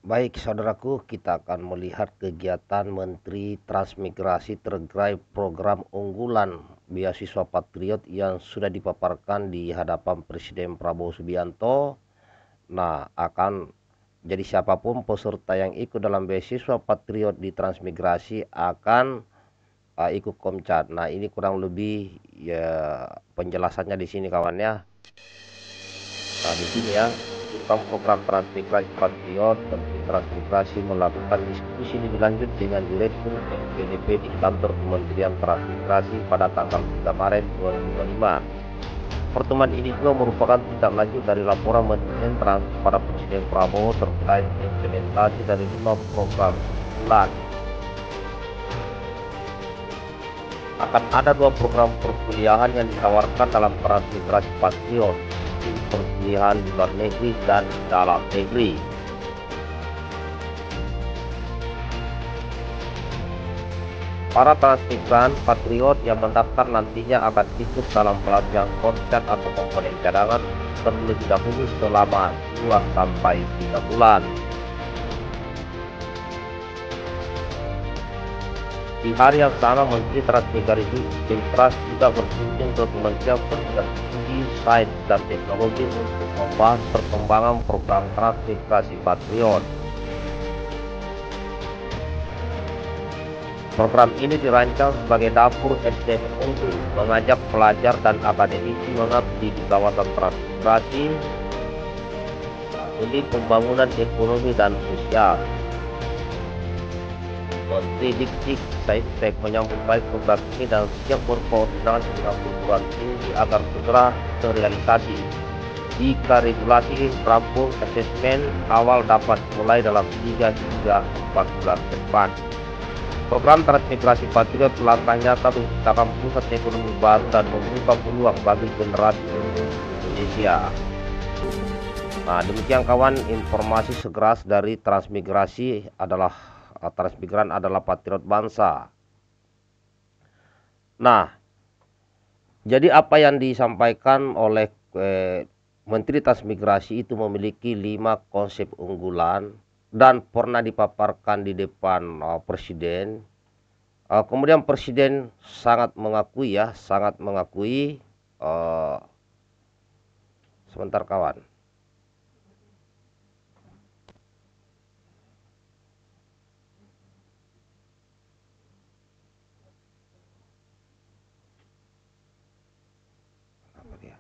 Baik, saudaraku, kita akan melihat kegiatan Menteri Transmigrasi terkait program unggulan beasiswa Patriot yang sudah dipaparkan di hadapan Presiden Prabowo Subianto. Nah, akan jadi siapapun peserta yang ikut dalam beasiswa Patriot di Transmigrasi akan ikut Komcat. Nah, ini kurang lebih ya penjelasannya di sini kawan ya. Nah, di sini ya, tentang program transmigrasi Patriot, Menteri Transmigrasi melakukan diskusi lebih lanjut dengan Direktur NPDP di kantor Kementerian Transmigrasi pada tanggal 3 Maret 2025. Pertemuan ini juga merupakan tindak lanjut dari laporan Menteri Trans pada Presiden Prabowo terkait implementasi dari 5 program unggulan. Akan ada 2 program perkuliahan yang ditawarkan dalam transmigrasi Patriot, perkuliahan di luar negeri dan dalam negeri. Para transmigran Patriot yang mendaftar nantinya akan ikut dalam pelatihan konsep atau komponen cadangan terlebih dahulu selama 2 sampai 3 bulan. Di hari yang sama, Menteri Transmigrasi juga berkunjung ke Kementerian Pendidikan Tinggi, Sains dan Teknologi untuk membahas perkembangan program transmigrasi Patriot. Program ini dirancang sebagai dapur SDM unggul, mengajak pelajar dan akademisi mengabdi di kawasan transmigrasi demi pembangunan ekonomi dan sosial. Menteri Dikti Saintek menyambut baik program ini dan siap berkoordinasi dengan perguruan tinggi agar segera terrealisasi. Jika regulasi rampung, asesmen awal dapat mulai dalam 3 hingga 4 bulan ke depan. Program transmigrasi Patriot langkah nyata menciptakan pusat ekonomi baru dan membuka peluang bagi generasi Indonesia. Nah, demikian kawan, informasi segeras dari transmigrasi adalah transmigran adalah patriot bangsa. Nah, jadi apa yang disampaikan oleh Menteri Transmigrasi itu memiliki 5 konsep unggulan dan pernah dipaparkan di depan Presiden. Kemudian Presiden sangat mengakui sebentar kawan. Apa dia?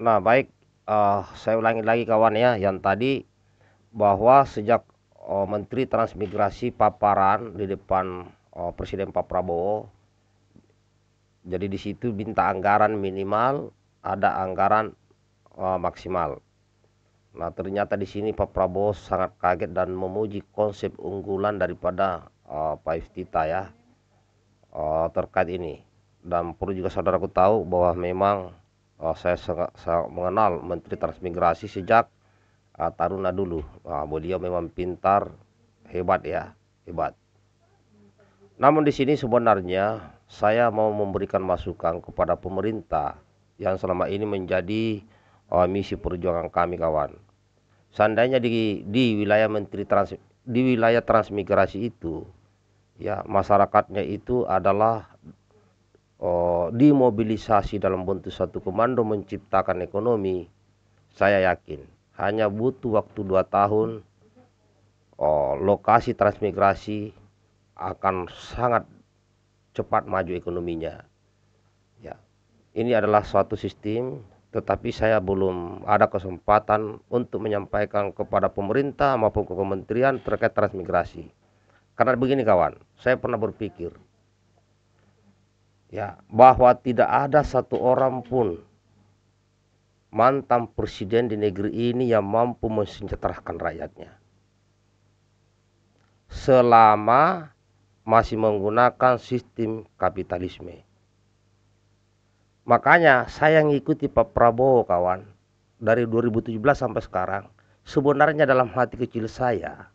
Nah, baik, saya ulangi lagi kawan ya, yang tadi bahwa sejak Menteri Transmigrasi paparan di depan Presiden Pak Prabowo, jadi di situ minta anggaran minimal, ada anggaran maksimal. Nah, ternyata di sini Pak Prabowo sangat kaget dan memuji konsep unggulan daripada Pak Iftita ya terkait ini. Dan perlu juga saudaraku tahu bahwa memang saya sangat mengenal Menteri Transmigrasi sejak Taruna dulu. Beliau memang pintar, hebat ya, hebat. Namun di sini sebenarnya saya mau memberikan masukan kepada pemerintah yang selama ini menjadi misi perjuangan kami kawan. Seandainya di wilayah transmigrasi itu ya masyarakatnya itu adalah dimobilisasi dalam bentuk satu komando menciptakan ekonomi, saya yakin hanya butuh waktu 2 tahun lokasi transmigrasi akan sangat cepat maju ekonominya. Ya, ini adalah suatu sistem, tetapi saya belum ada kesempatan untuk menyampaikan kepada pemerintah maupun ke kementerian terkait transmigrasi. Karena begini kawan, saya pernah berpikir ya bahwa tidak ada satu orang pun mantan presiden di negeri ini yang mampu mensejahterakan rakyatnya. selama masih menggunakan sistem kapitalisme. Makanya saya ngikuti Pak Prabowo kawan dari 2017 sampai sekarang. Sebenarnya dalam hati kecil saya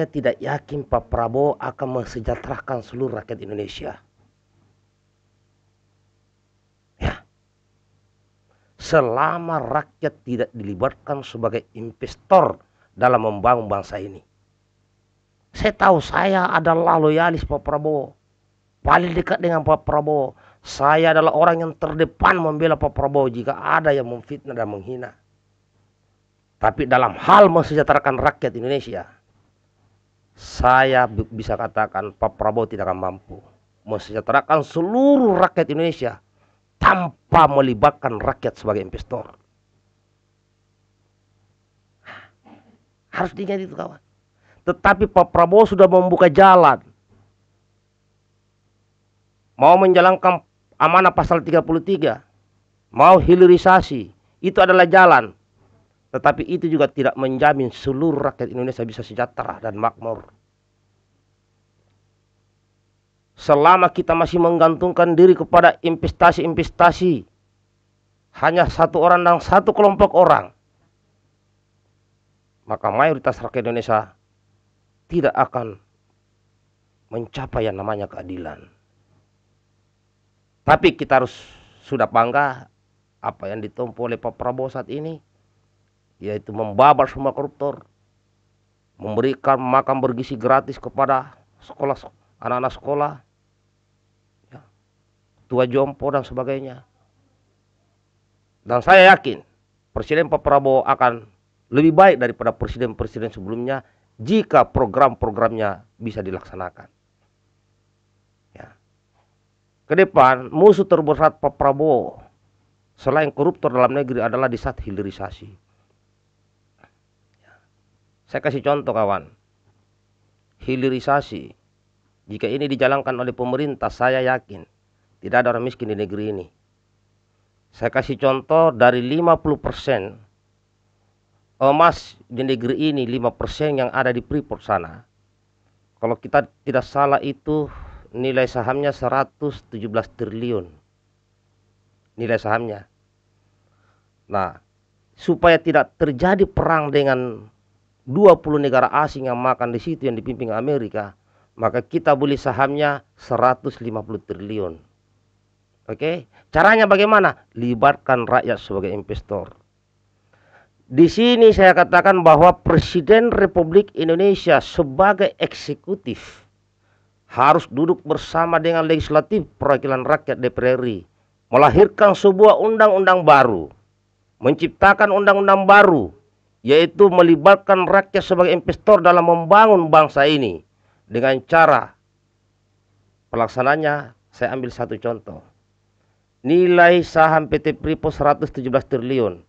tidak yakin Pak Prabowo akan mensejahterakan seluruh rakyat Indonesia. Ya. Selama rakyat tidak dilibatkan sebagai investor dalam membangun bangsa ini. Saya tahu saya adalah loyalis Pak Prabowo. Paling dekat dengan Pak Prabowo. Saya adalah orang yang terdepan membela Pak Prabowo jika ada yang memfitnah dan menghina. Tapi dalam hal mensejahterakan rakyat Indonesia, saya bisa katakan Pak Prabowo tidak akan mampu mensejahterakan seluruh rakyat Indonesia tanpa melibatkan rakyat sebagai investor. Harus diingat itu kawan. Tetapi Pak Prabowo sudah membuka jalan. Mau menjalankan amanah pasal 33. Mau hilirisasi. Itu adalah jalan. Tetapi itu juga tidak menjamin seluruh rakyat Indonesia bisa sejahtera dan makmur. Selama kita masih menggantungkan diri kepada investasi-investasi. Hanya satu orang dan satu kelompok orang. Maka mayoritas rakyat Indonesia tidak akan mencapai yang namanya keadilan. Tapi kita harus sudah bangga apa yang ditempuh oleh Pak Prabowo saat ini, yaitu membabar semua koruptor, memberikan makan bergizi gratis kepada sekolah, anak-anak sekolah, ya, tua jompo dan sebagainya. Dan saya yakin Presiden Pak Prabowo akan lebih baik daripada presiden-presiden sebelumnya jika program-programnya bisa dilaksanakan. Ya. Ke depan musuh terbesar Pak Prabowo selain koruptor dalam negeri adalah di saat hilirisasi. Ya. Saya kasih contoh kawan. Hilirisasi jika ini dijalankan oleh pemerintah, saya yakin tidak ada orang miskin di negeri ini. Saya kasih contoh dari 50% emas di negeri ini, 5% yang ada di Freeport sana. Kalau kita tidak salah itu nilai sahamnya 117 triliun. Nilai sahamnya. Nah, supaya tidak terjadi perang dengan 20 negara asing yang makan di situ yang dipimpin Amerika, maka kita beli sahamnya 150 triliun. Oke? Caranya bagaimana? Libatkan rakyat sebagai investor. Di sini saya katakan bahwa Presiden Republik Indonesia sebagai eksekutif harus duduk bersama dengan legislatif perwakilan rakyat DPR RI, melahirkan sebuah undang-undang baru, menciptakan undang-undang baru, yaitu melibatkan rakyat sebagai investor dalam membangun bangsa ini. Dengan cara pelaksananya, saya ambil satu contoh. Nilai saham PT Freeport 117 triliun.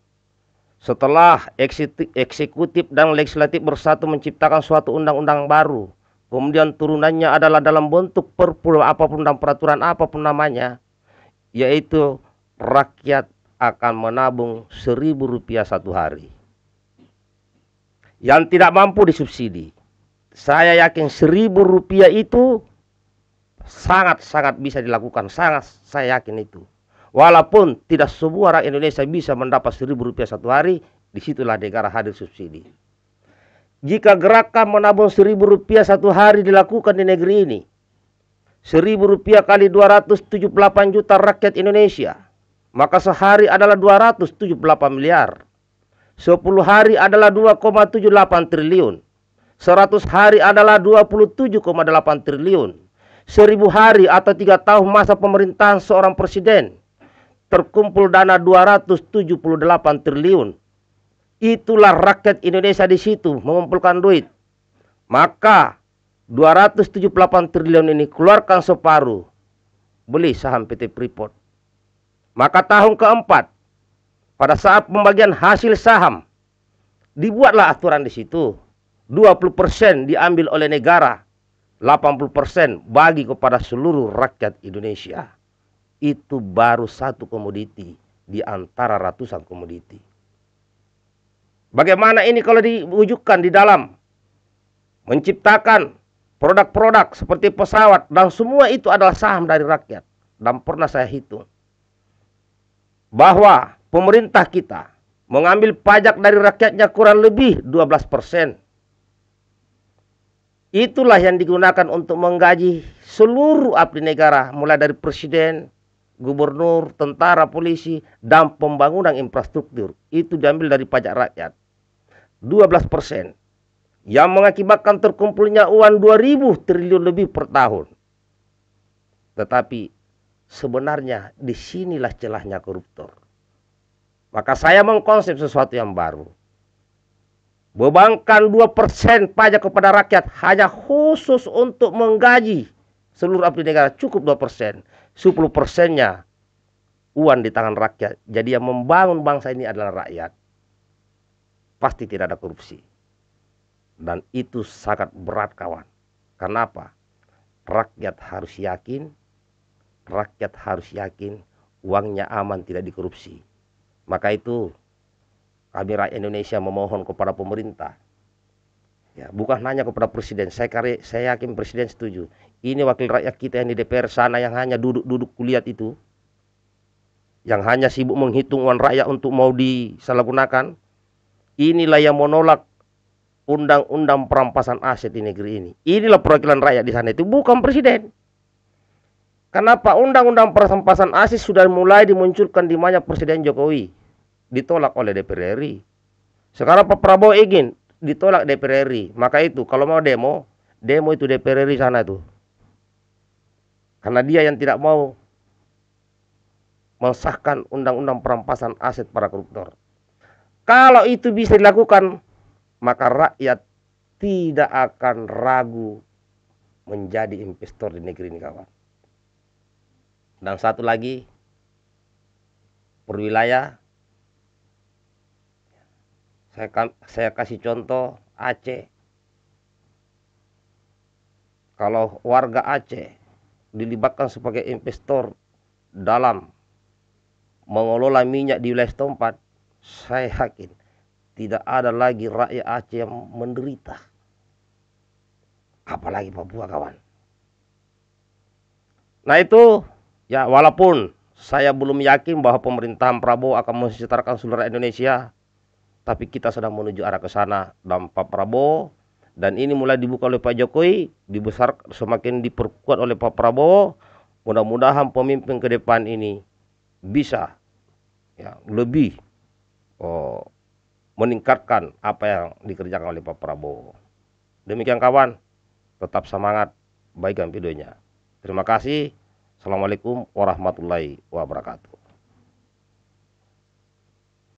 Setelah eksekutif dan legislatif bersatu menciptakan suatu undang-undang baru, kemudian turunannya adalah dalam bentuk perpu apapun dan peraturan apapun namanya, yaitu rakyat akan menabung Rp1.000 satu hari. Yang tidak mampu disubsidi, saya yakin Rp1.000 itu sangat-sangat bisa dilakukan, sangat saya yakin itu. Walaupun tidak semua rakyat Indonesia bisa mendapat Rp1.000 satu hari, disitulah negara hadir subsidi. Jika gerakan menabung Rp1.000 satu hari dilakukan di negeri ini, Rp1.000 kali 278 juta rakyat Indonesia, maka sehari adalah 278 miliar. 10 hari adalah 2,78 triliun. 100 hari adalah 27,8 triliun. 1000 hari atau 3 tahun masa pemerintahan seorang presiden, terkumpul dana 278 triliun. Itulah rakyat Indonesia di situ mengumpulkan duit. Maka 278 triliun ini keluarkan separuh, beli saham PT Freeport. Maka tahun keempat, pada saat pembagian hasil saham, dibuatlah aturan di situ. 20% diambil oleh negara, 80% bagi kepada seluruh rakyat Indonesia. Itu baru satu komoditi di antara ratusan komoditi. Bagaimana ini kalau diwujudkan di dalam menciptakan produk-produk seperti pesawat, dan semua itu adalah saham dari rakyat. Dan pernah saya hitung bahwa pemerintah kita mengambil pajak dari rakyatnya kurang lebih 12%. Itulah yang digunakan untuk menggaji seluruh abdi negara, mulai dari presiden, gubernur, tentara, polisi, dan pembangunan infrastruktur. Itu diambil dari pajak rakyat. 12%. Yang mengakibatkan terkumpulnya uang 2.000 triliun lebih per tahun. Tetapi sebenarnya disinilah celahnya koruptor. Maka saya mengkonsep sesuatu yang baru. Bebankan 2% pajak kepada rakyat hanya khusus untuk menggaji seluruh abdi negara. Cukup 2%. 10%-nya uang di tangan rakyat. Jadi yang membangun bangsa ini adalah rakyat. Pasti tidak ada korupsi. Dan itu sangat berat, kawan. Kenapa? Rakyat harus yakin. Rakyat harus yakin uangnya aman, tidak dikorupsi. Maka itu kami rakyat Indonesia memohon kepada pemerintah, ya, bukan hanya kepada presiden. Saya yakin presiden setuju. Ini wakil rakyat kita yang di DPR sana yang hanya duduk-duduk kuliah itu, yang hanya sibuk menghitung uang rakyat untuk mau disalahgunakan. Inilah yang menolak undang-undang perampasan aset di negeri ini. Inilah perwakilan rakyat di sana, itu bukan presiden. Kenapa undang-undang perampasan aset sudah mulai dimunculkan di mana Presiden Jokowi? Ditolak oleh DPR RI. Sekarang Pak Prabowo ingin ditolak DPR RI. Maka itu kalau mau demo itu DPR RI sana itu. Karena dia yang tidak mau mensahkan undang-undang perampasan aset para koruptor. Kalau itu bisa dilakukan, maka rakyat tidak akan ragu menjadi investor di negeri ini, kawan. Dan satu lagi, perwilayah. Saya kasih contoh Aceh. Kalau warga Aceh dilibatkan sebagai investor dalam mengelola minyak di wilayah setempat, saya yakin tidak ada lagi rakyat Aceh yang menderita. Apalagi Papua, kawan. Nah itu, ya, walaupun saya belum yakin bahwa pemerintahan Prabowo akan mensejahterakan seluruh Indonesia, tapi kita sedang menuju arah ke sana. Dan Pak Prabowo, dan ini mulai dibuka oleh Pak Jokowi, dibesar semakin diperkuat oleh Pak Prabowo. Mudah-mudahan pemimpin ke depan ini bisa, ya, lebih meningkatkan apa yang dikerjakan oleh Pak Prabowo. Demikian, kawan, tetap semangat, baikkan videonya. Terima kasih. Assalamualaikum warahmatullahi wabarakatuh.